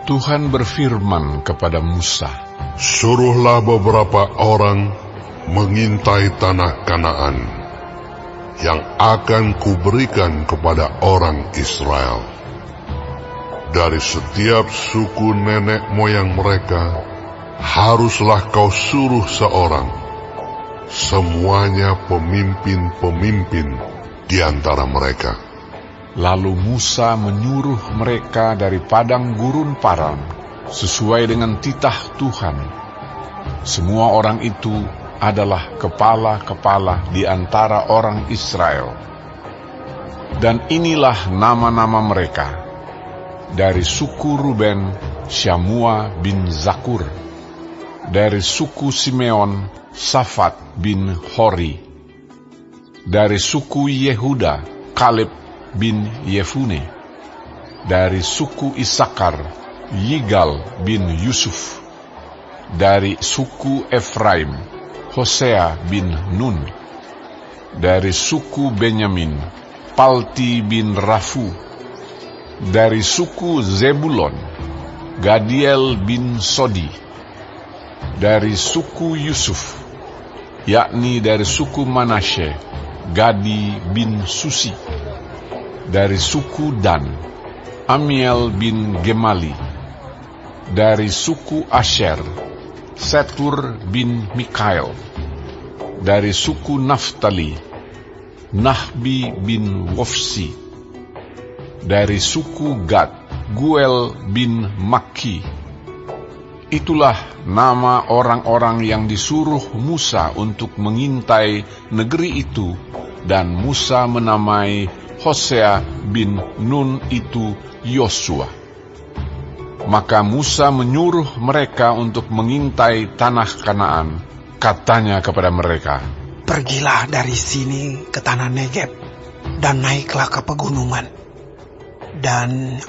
Tuhan berfirman kepada Musa, "Suruhlah beberapa orang mengintai tanah Kanaan yang akan kuberikan kepada orang Israel. Dari setiap suku nenek moyang mereka, haruslah kau suruh seorang, semuanya pemimpin-pemimpin di antara mereka." Lalu Musa menyuruh mereka dari padang gurun Paran, sesuai dengan titah Tuhan. Semua orang itu adalah kepala-kepala di antara orang Israel. Dan inilah nama-nama mereka. Dari suku Ruben, Syamua bin Zakur. Dari suku Simeon, Safat bin Hori. Dari suku Yehuda, Kaleb bin Yefune. Dari suku Isakar, Yigal bin Yusuf. Dari suku Efraim, Hosea bin Nun. Dari suku Benyamin, Palti bin Rafu. Dari suku Zebulon, Gadiel bin Sodi. Dari suku Yusuf, yakni dari suku Manasye, Gadi bin Susi. Dari suku Dan, Amiel bin Gemali. Dari suku Asher, Setur bin Mikael. Dari suku Naftali, Nahbi bin Wofsi. Dari suku Gad, Guel bin Makki. Itulah nama orang-orang yang disuruh Musa untuk mengintai negeri itu, dan Musa menamai Hosea bin Nun itu Yosua. Maka Musa menyuruh mereka untuk mengintai tanah Kanaan. Katanya kepada mereka, "Pergilah dari sini ke tanah Negeb, dan naiklah ke pegunungan, dan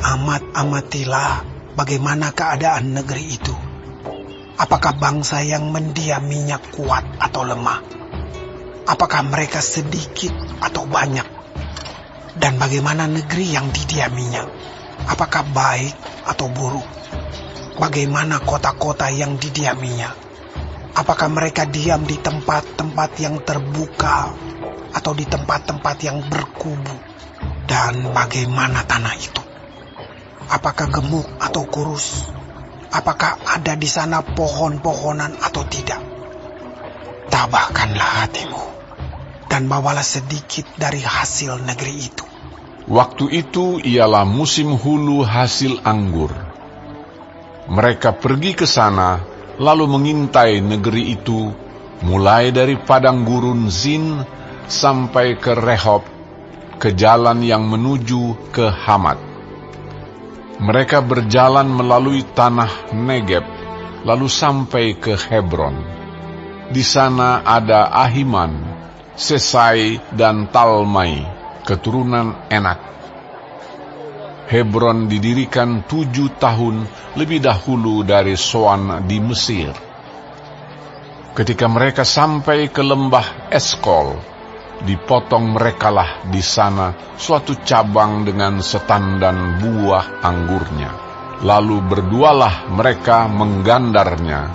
amatilah bagaimana keadaan negeri itu. Apakah bangsa yang mendiaminya kuat atau lemah? Apakah mereka sedikit atau banyak? Dan bagaimana negeri yang didiaminya? Apakah baik atau buruk? Bagaimana kota-kota yang didiaminya? Apakah mereka diam di tempat-tempat yang terbuka atau di tempat-tempat yang berkubu? Dan bagaimana tanah itu? Apakah gemuk atau kurus? Apakah ada di sana pohon-pohonan atau tidak? Tabahkanlah hatimu dan bawalah sedikit dari hasil negeri itu." Waktu itu ialah musim hulu hasil anggur. Mereka pergi ke sana, lalu mengintai negeri itu, mulai dari padang gurun Zin sampai ke Rehob, ke jalan yang menuju ke Hamat. Mereka berjalan melalui tanah Negeb, lalu sampai ke Hebron. Di sana ada Ahiman, Sesai, dan Talmai, keturunan Enak. Hebron didirikan 7 tahun lebih dahulu dari Soan di Mesir. Ketika mereka sampai ke lembah Eskol, dipotong merekalah di sana suatu cabang dengan setandan buah anggurnya. Lalu berdualah mereka menggandarnya.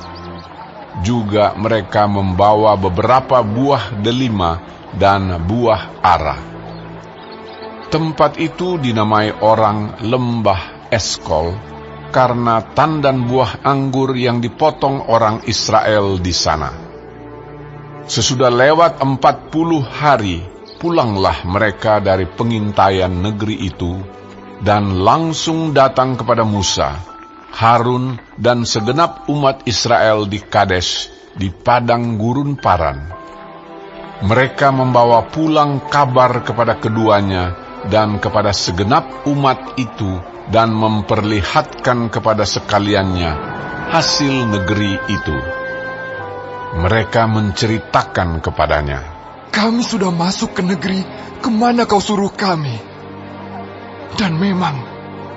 Juga mereka membawa beberapa buah delima dan buah ara. Tempat itu dinamai orang Lembah Eskol karena tandan buah anggur yang dipotong orang Israel di sana. Sesudah lewat 40 hari, pulanglah mereka dari pengintaian negeri itu, dan langsung datang kepada Musa, Harun, dan segenap umat Israel di Kades, di padang gurun Paran. Mereka membawa pulang kabar kepada keduanya dan kepada segenap umat itu, dan memperlihatkan kepada sekaliannya hasil negeri itu. Mereka menceritakan kepadanya, "Kami sudah masuk ke negeri kemana kau suruh kami. Dan memang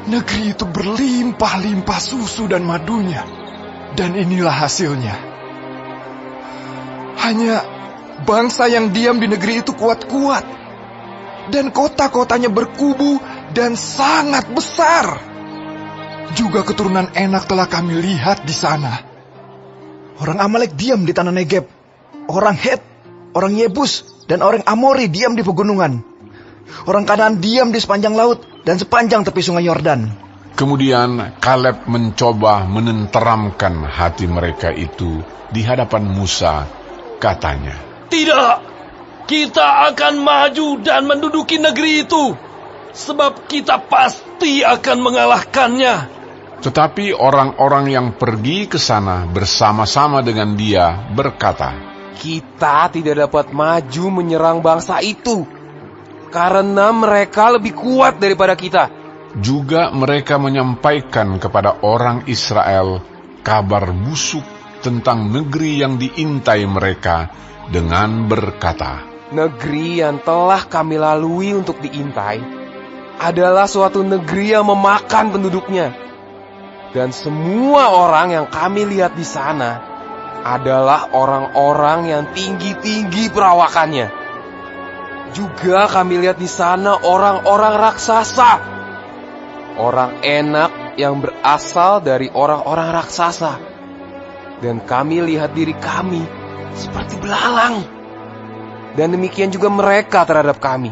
negeri itu berlimpah-limpah susu dan madunya. Dan inilah hasilnya. Hanya bangsa yang diam di negeri itu kuat-kuat, dan kota-kotanya berkubu dan sangat besar. juga keturunan Enak telah kami lihat di sana. Orang Amalek diam di tanah Negeb. Orang Het, orang Yebus, dan orang Amori diam di pegunungan. Orang Kanaan diam di sepanjang laut dan sepanjang tepi sungai Yordan. Kemudian Kaleb mencoba menenteramkan hati mereka itu di hadapan Musa. Katanya, "Tidak, kita akan maju dan menduduki negeri itu, sebab kita pasti akan mengalahkannya." tetapi orang-orang yang pergi ke sana bersama-sama dengan dia berkata, Kita tidak dapat maju menyerang bangsa itu, karena mereka lebih kuat daripada kita. juga mereka menyampaikan kepada orang Israel kabar busuk tentang negeri yang diintai mereka dengan berkata, Negeri yang telah kami lalui untuk diintai adalah suatu negeri yang memakan penduduknya. Dan semua orang yang kami lihat di sana adalah orang-orang yang tinggi-tinggi perawakannya. Juga kami lihat di sana orang-orang raksasa, orang Enak yang berasal dari orang-orang raksasa. Dan kami lihat diri kami seperti belalang. Dan demikian juga mereka terhadap kami.